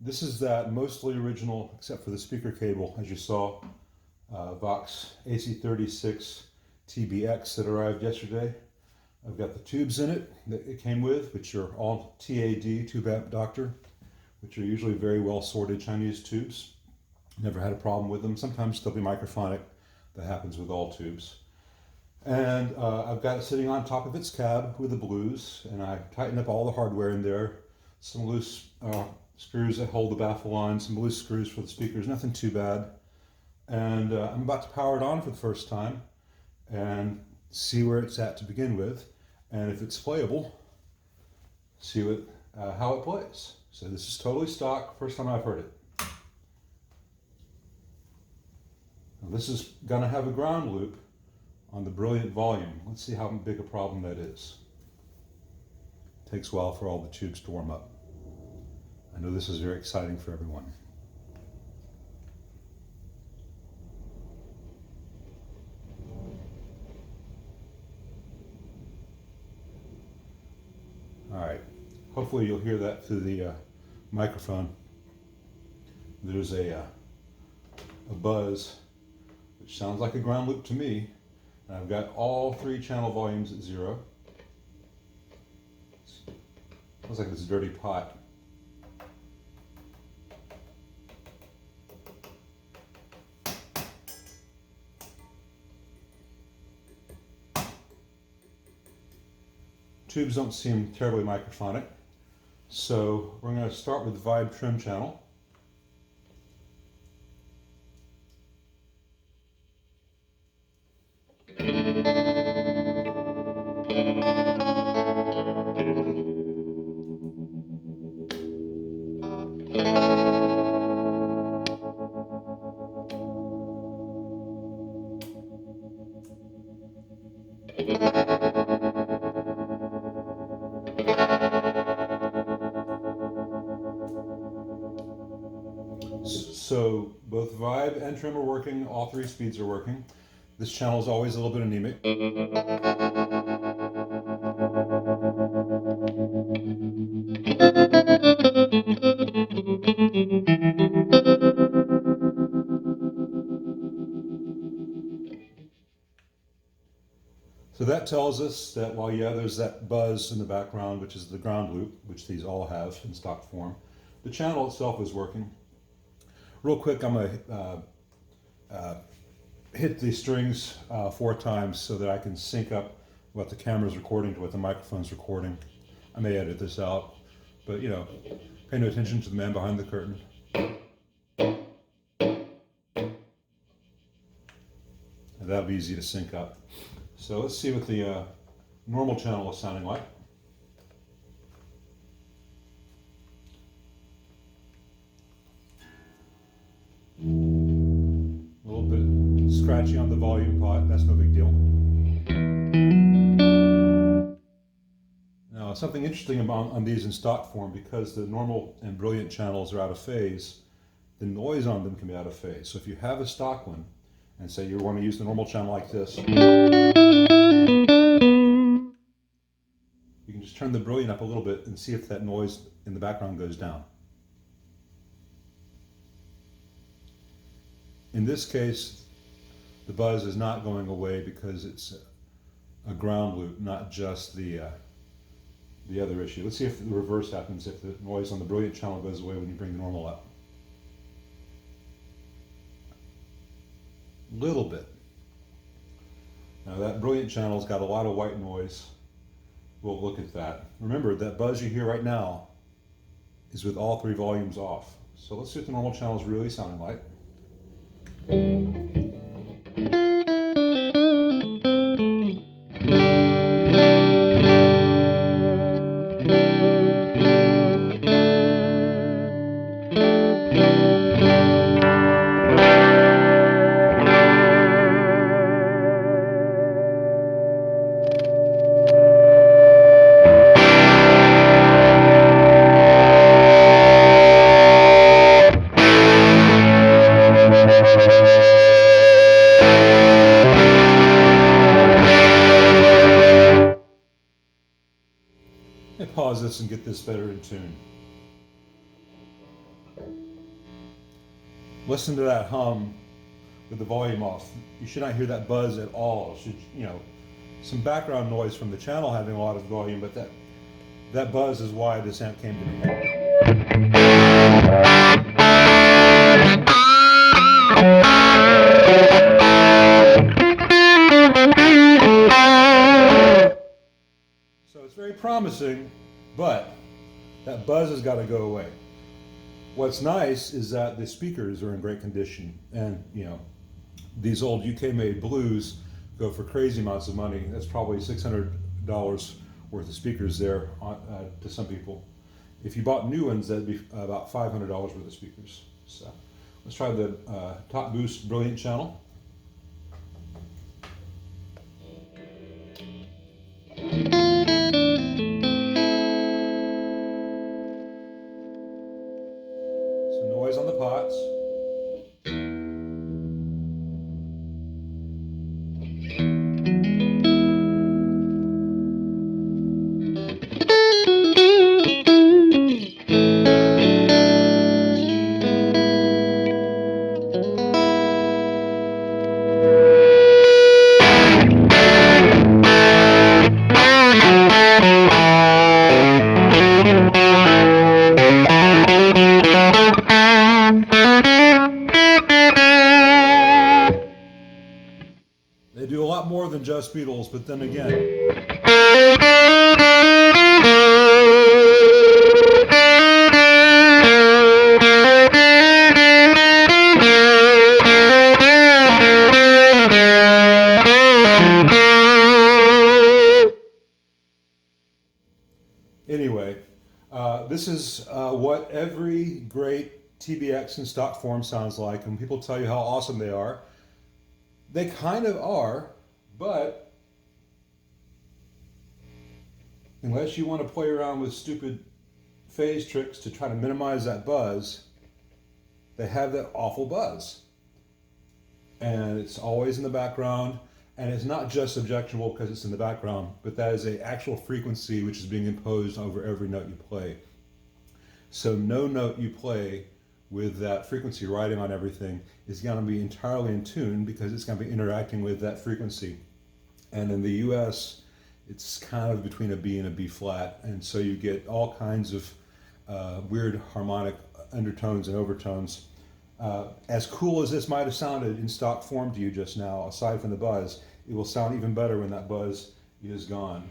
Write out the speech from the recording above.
This is that mostly original, except for the speaker cable, as you saw, Vox AC36 TBX that arrived yesterday. I've got the tubes in it that it came with, which are all TAD, tube amp doctor, which are usually very well sorted Chinese tubes. Never had a problem with them. Sometimes they'll be microphonic. That happens with all tubes. And I've got it sitting on top of its cab with the blues, and I tightened up all the hardware in there. Some loose screws that hold the baffle on, some loose screws for the speakers, nothing too bad. And I'm about to power it on for the first time and see where it's at to begin with. And if it's playable, see how it plays. So this is totally stock, first time I've heard it. Now this is gonna have a ground loop on the brilliant volume. Let's see how big a problem that is. It takes a while for all the tubes to warm up. I know this is very exciting for everyone. All right, hopefully you'll hear that through the microphone. There's a buzz, which sounds like a ground loop to me. And I've got all 3 channel volumes at 0. Looks like this dirty pot. Tubes don't seem terribly microphonic, so we're going to start with the vibe trim channel. So both vibe and trim are working, all 3 speeds are working. This channel is always a little bit anemic. So that tells us that while, yeah, there's that buzz in the background, which is the ground loop, which these all have in stock form, the channel itself is working. Real quick, I'm going to hit the strings 4 times so that I can sync up what the camera's recording to what the microphone's recording. I may edit this out, but you know, pay no attention to the man behind the curtain. And that'll be easy to sync up. So let's see what the normal channel is sounding like. A little bit scratchy on the volume pot, that's no big deal. Now, something interesting on these in stock form, because the normal and brilliant channels are out of phase, the noise on them can be out of phase. So if you have a stock one, and say you want to use the normal channel like this, you can just turn the brilliant up a little bit and see if that noise in the background goes down. In this case, the buzz is not going away because it's a ground loop, not just the other issue. Let's see if the reverse happens, if the noise on the brilliant channel goes away when you bring the normal up. Little bit. Now that brilliant channel's got a lot of white noise. We'll look at that. Remember, that buzz you hear right now is with all 3 volumes off. So let's see what the normal channel is really sounding like. Pause this and get this better in tune. Listen to that hum with the volume off. You should not hear that buzz at all. It should, some background noise from the channel having a lot of volume, but that buzz is why this amp came to me. So it's very promising, but that buzz has got to go away. What's nice is that the speakers are in great condition, and these old UK-made blues go for crazy amounts of money. That's probably $600 worth of speakers there to some people. If you bought new ones, that'd be about $500 worth of speakers. So let's try the Top Boost Brilliant channel. Some noise on the pots. They do a lot more than just Beatles, but then again. Anyway, this is what every great TBX in stock form sounds like. And people tell you how awesome they are. They kind of are, but unless you want to play around with stupid phase tricks to try to minimize that buzz, they have that awful buzz. And it's always in the background, and it's not just objectionable because it's in the background, but that is an actual frequency which is being imposed over every note you play. So no note you play with that frequency riding on everything is going to be entirely in tune, because it's going to be interacting with that frequency. And in the US, it's kind of between a B and a B flat, and so you get all kinds of weird harmonic undertones and overtones. As cool as this might have sounded in stock form to you just now, aside from the buzz, it will sound even better when that buzz is gone.